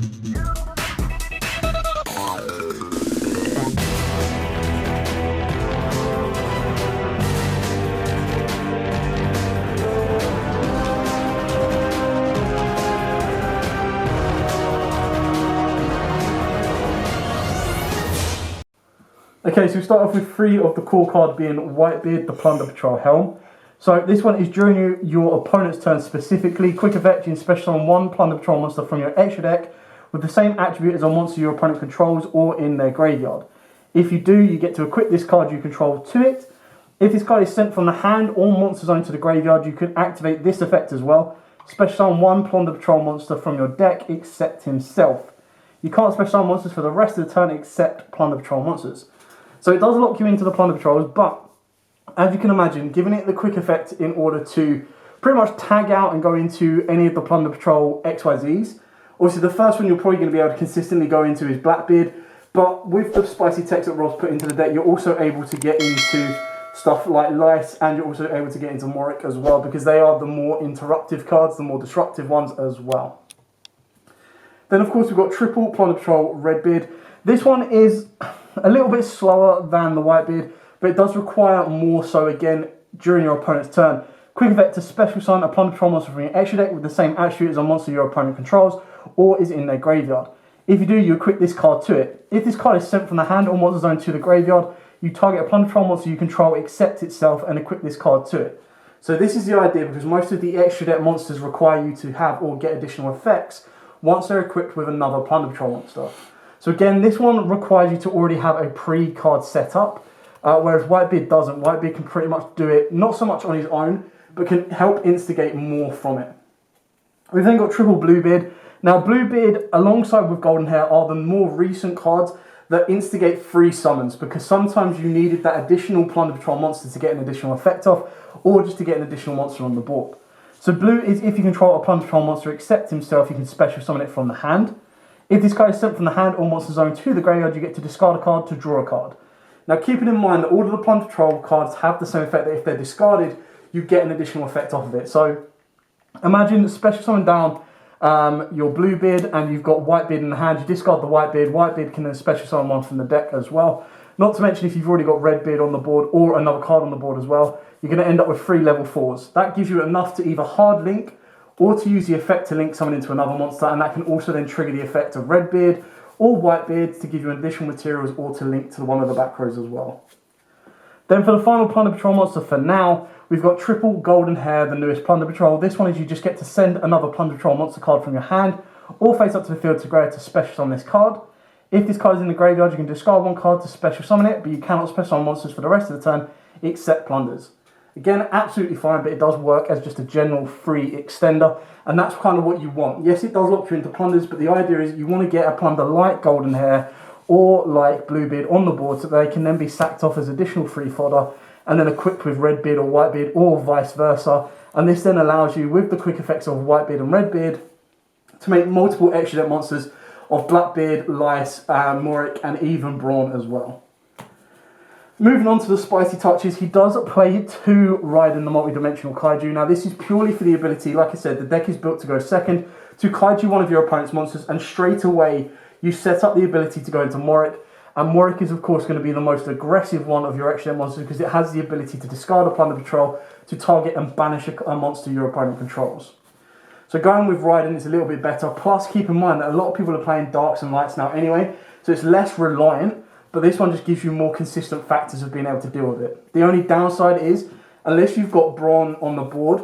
Okay, so we start off with 3 of the core card being Whitebeard, the Plunder Patrol Helm. So this one is during your opponent's turn specifically. Quick effect, you can special summon 1 Plunder Patrol monster from your extra deck with the same attribute as a monster your opponent controls or in their graveyard. If you do, you get to equip this card you control to it. If this card is sent from the hand or monster zone to the graveyard, you can activate this effect as well. Special summon 1 Plunder Patrol monster from your deck except himself. You can't special summon monsters for the rest of the turn except Plunder Patrol monsters. So it does lock you into the Plunder Patrols, but as you can imagine, giving it the quick effect in order to pretty much tag out and go into any of the Plunder Patrol XYZs. Obviously, the first one you're probably going to be able to consistently go into is Blackbeard, but with the spicy text that Rob's put into the deck, you're also able to get into stuff like Lice, and you're also able to get into Morik as well, because they are the more interruptive cards, the more disruptive ones as well. Then, of course, we've got triple Plunder Patrol Redbeard. This one is a little bit slower than the Whitebeard, but it does require more so again during your opponent's turn. Quick effect to special summon a Plunder Patrol monster from your extra deck with the same attribute as a monster your opponent controls or is in their graveyard. If you do, you equip this card to it. If this card is sent from the hand or monster zone to the graveyard, you target a Plunder Patrol monster you control except itself and equip this card to it. So this is the idea, because most of the extra deck monsters require you to have or get additional effects once they're equipped with another Plunder Patrol monster. So again, this one requires you to already have a pre-card set up, whereas Whitebeard doesn't. Whitebeard can pretty much do it, not so much on his own, but can help instigate more from it. We've then got triple Bluebeard. Now Bluebeard, alongside with Golden Hair, are the more recent cards that instigate free summons, because sometimes you needed that additional Plunder Patrol monster to get an additional effect off, or just to get an additional monster on the board. So blue is if you control a Plunder Patrol monster except himself, you can special summon it from the hand. If this card is sent from the hand or monster zone to the graveyard, you get to discard a card to draw a card. Now, keeping in mind that all of the Plunder Patrol cards have the same effect, that if they're discarded, you get an additional effect off of it. So, imagine special summon down your Bluebeard and you've got Whitebeard in the hand. You discard the Whitebeard. Whitebeard can then special summon one from the deck as well. Not to mention if you've already got Redbeard on the board or another card on the board as well, you're going to end up with 3 level 4s. That gives you enough to either hard link or to use the effect to link someone into another monster, and that can also then trigger the effect of Redbeard or Whitebeard to give you additional materials or to link to one of the back rows as well. Then for the final Plunder Patrol monster for now, we've got triple Golden Hair, the newest Plunder Patrol. This one is you just get to send another Plunder Patrol monster card from your hand or face up to the field to grab to special summon this card. If this card is in the graveyard, you can discard 1 card to special summon it, but you cannot special summon monsters for the rest of the turn except Plunders. Again, absolutely fine, but it does work as just a general free extender, and that's kind of what you want. Yes, it does lock you into Plunders, but the idea is you want to get a Plunder like Golden Hair or like Bluebeard on the board so they can then be sacked off as additional free fodder and then equipped with Redbeard or Whitebeard or vice versa. And this then allows you, with the quick effects of Whitebeard and Redbeard, to make multiple extra deck monsters of Blackbeard, Lice, Morik, and even Brawn as well. Moving on to the spicy touches, he does play 2 Raiden the Multidimensional Kaiju. Now this is purely for the ability, like I said, the deck is built to go second, to Kaiju one of your opponent's monsters, and straight away you set up the ability to go into Morik. And Morik is of course going to be the most aggressive one of your extra monsters because it has the ability to discard a Plunder Patrol to target and banish a monster your opponent controls. So going with Raiden is a little bit better, plus keep in mind that a lot of people are playing Darks and Lights now anyway, so it's less reliant. But this one just gives you more consistent factors of being able to deal with it. The only downside is, unless you've got Brawn on the board,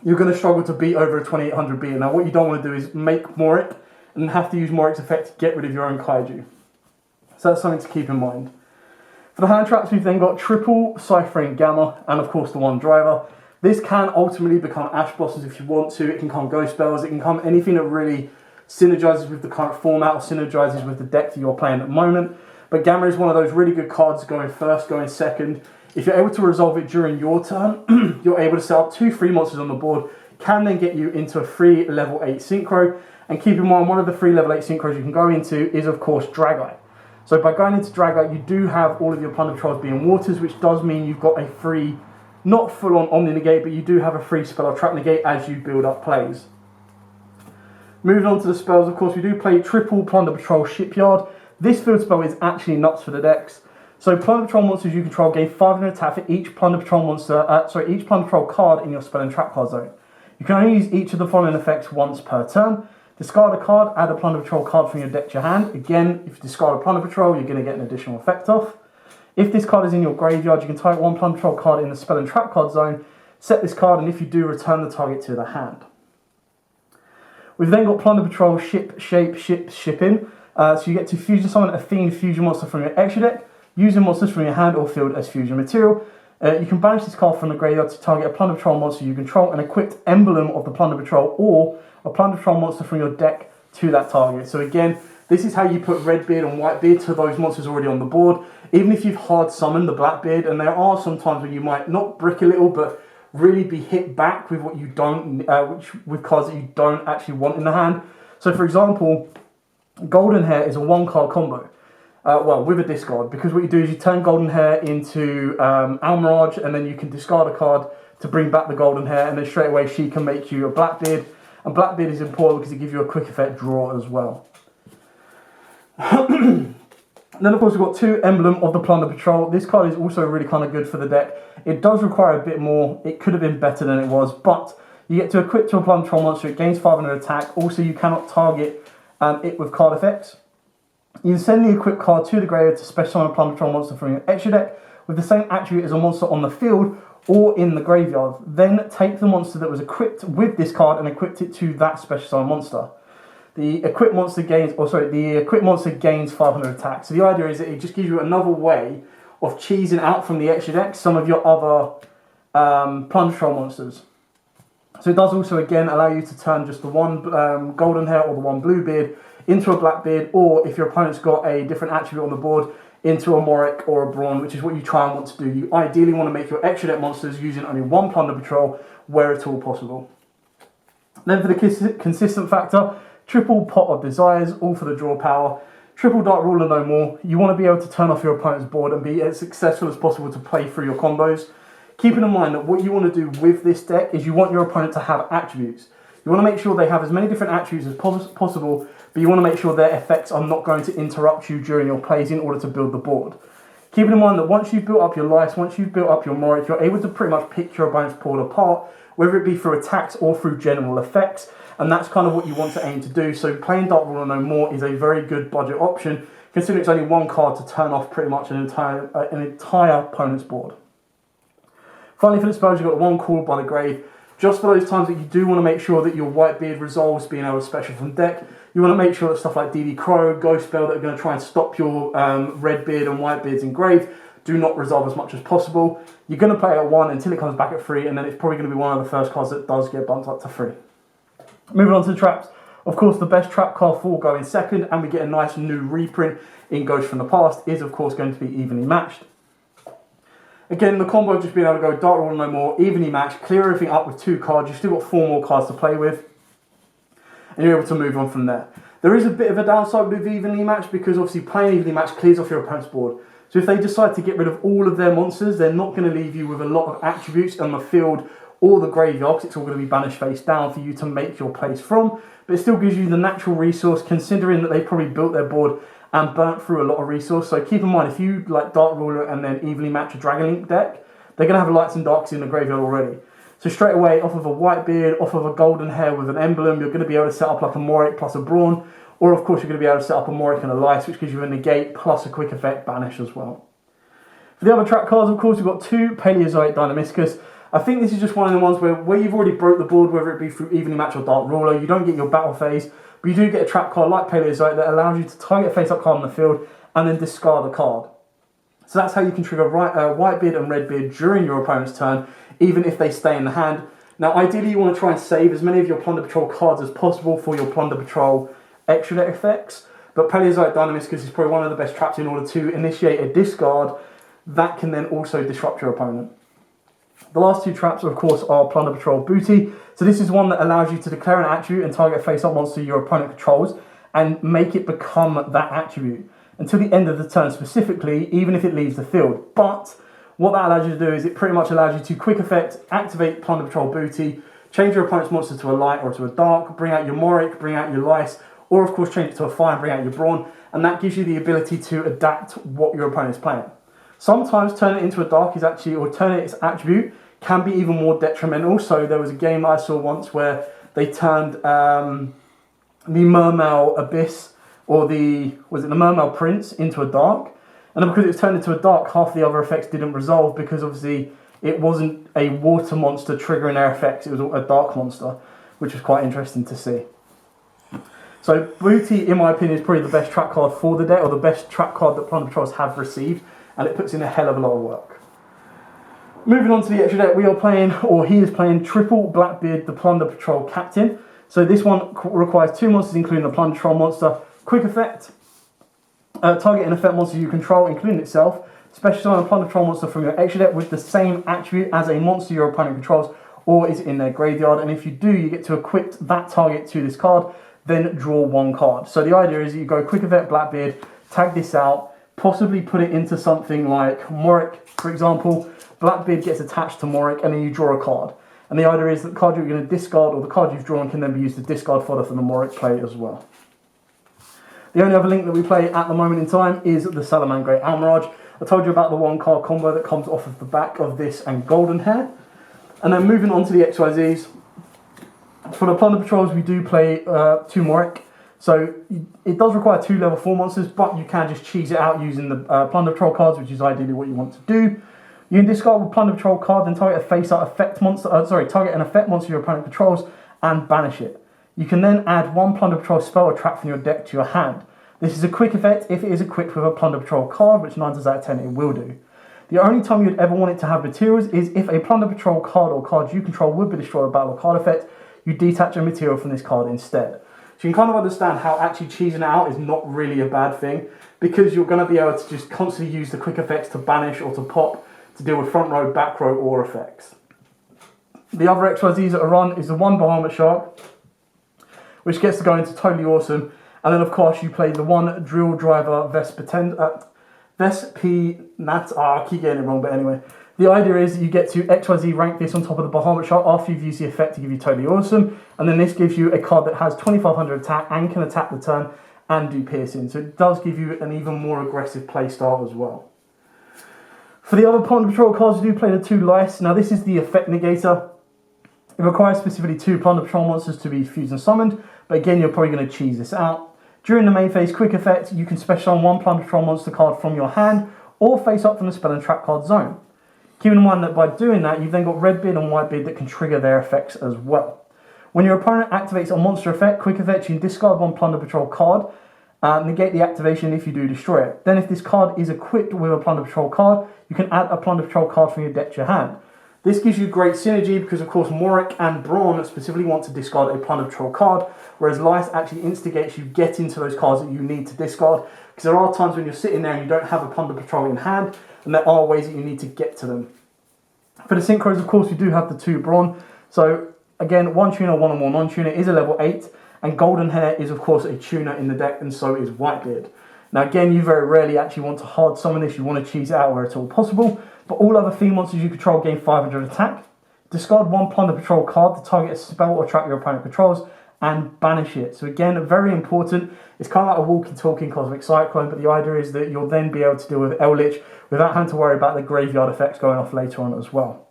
you're going to struggle to beat over a 2800 beat. Now what you don't want to do is make Morik and have to use Morik's effect to get rid of your own Kaiju. So that's something to keep in mind. For the hand traps, we've then got triple Cyphering Gamma and of course the 1 driver. This can ultimately become Ash Blossoms if you want to. It can come Ghost Spells. It can come anything that really synergizes with the current format or synergizes with the deck that you're playing at the moment. But Gamma is one of those really good cards going first, going second. If you're able to resolve it during your turn, you're able to set up 2 free monsters on the board, can then get you into a free level 8 synchro. And keep in mind, one of the free level 8 synchros you can go into is of course Drageye. So by going into Drageye, you do have all of your Plunder Patrols being waters, which does mean you've got a free, not full on Omni Negate, but you do have a free spell or trap negate as you build up plays. Moving on to the spells, of course, we do play triple Plunder Patrol Shipyard. This field spell is actually nuts for the decks. So Plunder Patrol monsters you control gain 500 attack for each Plunder Patrol each Plunder Patrol card in your spell and trap card zone. You can only use each of the following effects once per turn. Discard a card, add a Plunder Patrol card from your deck to your hand. Again, if you discard a Plunder Patrol, you're going to get an additional effect off. If this card is in your graveyard, you can target one Plunder Patrol card in the spell and trap card zone, set this card, and if you do, return the target to the hand. We've then got Plunder Patrol Shipping. So you get to fusion summon a themed fusion monster from your extra deck, using monsters from your hand or field as fusion material. You can banish this card from the graveyard to target a Plunder Patrol monster you control and equip emblem of the Plunder Patrol or a Plunder Patrol monster from your deck to that target. So again, this is how you put Redbeard and Whitebeard to those monsters already on the board. Even if you've hard summoned the Blackbeard, and there are some times when you might not brick a little, but really be hit back with what you don't, with cards that you don't actually want in the hand. So for example, Golden Hair is a 1-card combo. With a discard, because what you do is you turn Golden Hair into Almirage, and then you can discard a card to bring back the Golden Hair, and then straight away she can make you a Blackbeard. And Blackbeard is important because it gives you a quick effect draw as well. And then of course we've got 2 Emblem of the Plunder Patrol. This card is also really kind of good for the deck. It does require a bit more. It could have been better than it was, but you get to equip to a Plunder Patrol monster. It gains 500 attack. Also, you cannot target it with card effects. You can send the equipped card to the graveyard to special summon a Plunder Patrol monster from your extra deck with the same attribute as a monster on the field or in the graveyard. Then take the monster that was equipped with this card and equip it to that special summon monster. The equipped monster gains 500 attack. So the idea is that it just gives you another way of cheesing out from the extra deck some of your other Plunder Patrol monsters. So it does also again allow you to turn just the one Golden Hair or the one Bluebeard into a Blackbeard, or if your opponent's got a different attribute on the board, into a Morik or a Brawn, which is what you try and want to do. You ideally want to make your extra deck monsters using only one Plunder Patrol where at all possible. Then for the consistent factor, triple Pot of Desires, all for the draw power. Triple Dark Ruler no more. You want to be able to turn off your opponent's board and be as successful as possible to play through your combos. Keeping in mind that what you want to do with this deck is you want your opponent to have attributes. You want to make sure they have as many different attributes as possible, but you want to make sure their effects are not going to interrupt you during your plays in order to build the board. Keeping in mind that once you've built up your Lice, once you've built up your Morik, you're able to pretty much pick your opponent's board apart, whether it be through attacks or through general effects, and that's kind of what you want to aim to do. So playing Dark Ruler no more is a very good budget option, considering it's only one card to turn off pretty much an entire opponent's board. Finally, for the spells, you've got one Called by the Grave. Just for those times that you do want to make sure that your Whitebeard resolves being able to special from deck, you want to make sure that stuff like DD Crow, Ghost Spell that are going to try and stop your Redbeard and Whitebeards in grave do not resolve as much as possible. You're going to play at 1 until it comes back at 3, and then it's probably going to be one of the first cards that does get bumped up to 3. Moving on to the traps. Of course, the best trap card for going second, and we get a nice new reprint in Ghost from the Past, is of course going to be Evenly Matched. Again, the combo of just being able to go Dark Ruler no more, evenly matched, clear everything up with 2 cards. You've still got 4 more cards to play with, and you're able to move on from there. There is a bit of a downside with evenly matched, because obviously playing evenly matched clears off your opponent's board. So if they decide to get rid of all of their monsters, they're not going to leave you with a lot of attributes on the field or the graveyard, because it's all going to be banished face down for you to make your plays from. But it still gives you the natural resource, considering that they probably built their board and burnt through a lot of resource. So keep in mind, if you like Dark Ruler and then evenly match a Dragon Link deck, they're going to have lights and darks in the graveyard already. So straight away, off of a Whitebeard, off of a Golden Hair with an emblem, you're going to be able to set up like a Morik plus a Brawn, or of course you're going to be able to set up a Morik and a Lice, which gives you a negate plus a quick effect banish as well. For the other trap cards, of course, we've got 2 Paleozoic Dynamiscus. I think this is just one of the ones where you've already broke the board, whether it be through evenly match or Dark Ruler. You don't get your battle phase, but you do get a trap card like Paleozoic that allows you to target a face-up card on the field and then discard a card. So that's how you can trigger Whitebeard and Redbeard during your opponent's turn, even if they stay in the hand. Now, ideally, you want to try and save as many of your Plunder Patrol cards as possible for your Plunder Patrol extra deck effects, but Paleozoic Dynamiscus is probably one of the best traps in order to initiate a discard that can then also disrupt your opponent. The last 2 traps, of course, are Plunder Patrol Booty. So this is one that allows you to declare an attribute and target a face-up monster your opponent controls and make it become that attribute until the end of the turn specifically, even if it leaves the field. But what that allows you to do is it pretty much allows you to quick effect, activate Plunder Patrol Booty, change your opponent's monster to a light or to a dark, bring out your Morik, bring out your Lice, or of course change it to a fire and bring out your Brawn, and that gives you the ability to adapt what your opponent is playing. Sometimes turn it into a dark is actually, or turn it its attribute, can be even more detrimental. So there was a game I saw once where they turned the Mermail Abyss, or the Mermail Prince into a dark. And then because it was turned into a dark, half the other effects didn't resolve because obviously it wasn't a water monster triggering their effects, it was a dark monster, which was quite interesting to see. So Booty, in my opinion, is probably the best trap card for the deck, or the best trap card that Plunder Patrols have received, and it puts in a hell of a lot of work. Moving on to the extra deck, we are playing, or he is playing, Triple Blackbeard, the Plunder Patrol Captain. So this one requires 2 monsters, including the Plunder Patrol monster. Quick effect, target an effect monster you control, including itself. Special summon a Plunder Patrol monster from your extra deck with the same attribute as a monster your opponent controls or is in their graveyard. And if you do, you get to equip that target to this card, then draw 1 card. So the idea is you go Quick effect Blackbeard, tag this out, possibly put it into something like Morik, for example. Blackbeard gets attached to Morik, and then you draw a card. And the idea is that the card you're going to discard, or the card you've drawn, can then be used to discard fodder for the Morik play as well. The only other link that we play at the moment in time is the Salamangreat Almirage. I told you about the 1 card combo that comes off of the back of this and Golden Hair. And then moving on to the XYZs. For the Plunder Patrols, we do play 2 Morik. So it does require 2 level 4 monsters, but you can just cheese it out using the Plunder Patrol cards, which is ideally what you want to do. You can discard a Plunder Patrol card, then target a face-up effect monster. Target an effect monster your opponent controls and banish it. You can then add 1 Plunder Patrol spell or trap from your deck to your hand. This is a quick effect if it is equipped with a Plunder Patrol card, which 9 times out of 10 it will do. The only time you'd ever want it to have materials is if a Plunder Patrol card or cards you control would be destroyed by a battle or card effect. You detach a material from this card instead. So you can kind of understand how actually cheesing it out is not really a bad thing, because you're going to be able to just constantly use the quick effects to banish or to pop to deal with front row, back row, or effects. The other XYZs that are run is the 1 Bahamut Shark, which gets to go into totally awesome. And then of course you play the 1 Drill Driver Vespinat. I keep getting it wrong, but anyway. The idea is that you get to XYZ rank this on top of the Bahamut Shark after you've used the effect to give you totally awesome. And then this gives you a card that has 2500 attack and can attack the turn and do piercing. So it does give you an even more aggressive playstyle as well. For the other Plunder Patrol cards, you do play the 2 Lice. Now this is the effect negator. It requires specifically 2 Plunder Patrol monsters to be fused and summoned, but again you're probably going to cheese this out. During the main phase quick effect, you can special summon 1 Plunder Patrol monster card from your hand or face up from the spell and trap card zone. Keep in mind that by doing that, you've then got Redbeard and Whitebeard that can trigger their effects as well. When your opponent activates a monster effect, quick effect, you can discard 1 Plunder Patrol card, negate the activation if you do destroy it. Then if this card is equipped with a Plunder Patrol card, you can add a Plunder Patrol card from your deck to your hand. This gives you great synergy because of course Morik and Brawn specifically want to discard a Plunder Patrol card, whereas Lice actually instigates you get into those cards that you need to discard, because there are times when you're sitting there and you don't have a Plunder Patrol in hand, and there are ways that you need to get to them. For the Synchros, of course, we do have the 2 Brawn. So again, 1 tuner, 1 or more non-tuner is a level 8, and Golden Hair is of course a tuner in the deck, and so is Whitebeard. Now again, you very rarely actually want to hard summon this, you want to cheese it out where it's all possible, but all other fiend monsters you control gain 500 attack. Discard 1 Plunder Patrol card to target a spell or trap your opponent controls, and banish it. So again, very important. It's kind of like a walkie-talking Cosmic Cyclone, but the idea is that you'll then be able to deal with Eldritch without having to worry about the graveyard effects going off later on as well.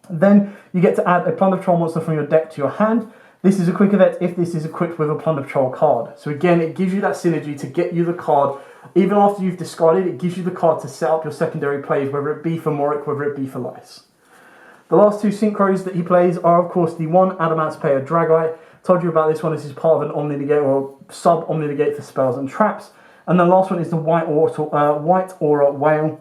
Then you get to add a Plunder Patrol monster from your deck to your hand. This is a quick event if this is equipped with a Plunder Patrol card. So again, it gives you that synergy to get you the card. Even after you've discarded, it gives you the card to set up your secondary plays, whether it be for Morik, whether it be for Lice. The last 2 Synchros that he plays are, of course, the 1 Adamant's Payer Dragite. Told you about this one. This is part of an Omni Negate or sub Omni Negate for spells and traps. And the last one is the White Aura Whale.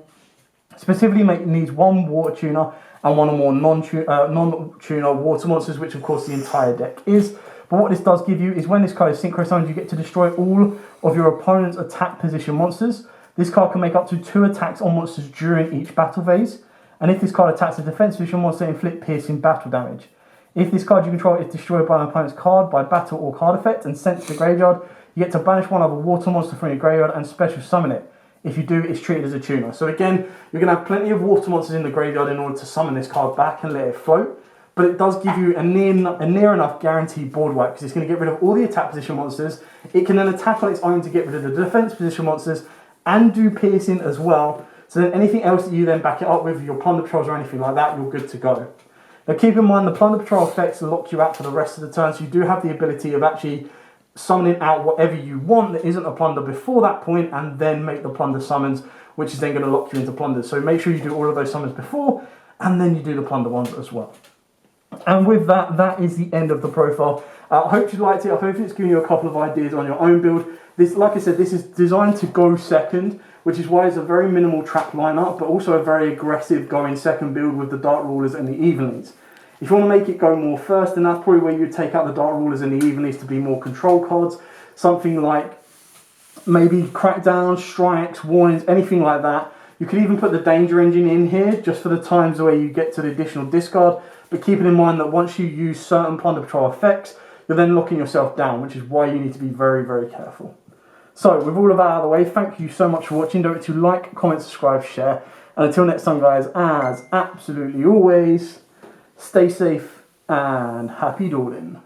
Specifically needs 1 Water Tuner and 1 or more non-tuner water monsters, which of course the entire deck is. But what this does give you is when this card is synchro summoned, you get to destroy all of your opponent's attack position monsters. This card can make up to 2 attacks on monsters during each battle phase. And if this card attacks a defense position monster, inflict piercing battle damage. If this card you control is destroyed by an opponent's card by battle or card effect and sent to the graveyard, you get to banish 1 other water monster from your graveyard and special summon it. If you do, it's treated as a tuner. So again, you're going to have plenty of water monsters in the graveyard in order to summon this card back and let it float. but it does give you a near enough guaranteed board wipe, because it's going to get rid of all the attack position monsters. It can then attack on its own to get rid of the defense position monsters and do piercing as well. So then anything else that you then back it up with, your Plunder Patrols or anything like that, you're good to go. Now keep in mind the Plunder Patrol effects lock you out for the rest of the turn, so you do have the ability of actually summoning out whatever you want that isn't a plunder before that point, and then make the plunder summons, which is then going to lock you into plunders. So make sure you do all of those summons before, and then you do the plunder ones as well. And with that, that is the end of the profile. I hope you liked it. I hope it's given you a couple of ideas on your own build. This, like I said, this is designed to go second, which is why it's a very minimal trap lineup, but also a very aggressive going second build with the Dark Rulers and the Evenlings. If you want to make it go more first, then that's probably where you take out the Dark Rulers and the Evenlings to be more control cards. Something like maybe Crackdown, Strikes, Warnings, anything like that. You could even put the Danger Engine in here, just for the times where you get to the additional discard, but keeping in mind that once you use certain Plunder Patrol effects, you're then locking yourself down, which is why you need to be very, very careful. So, with all of that out of the way, thank you so much for watching. Don't forget to like, comment, subscribe, share. And until next time, guys, as absolutely always, stay safe and happy dueling.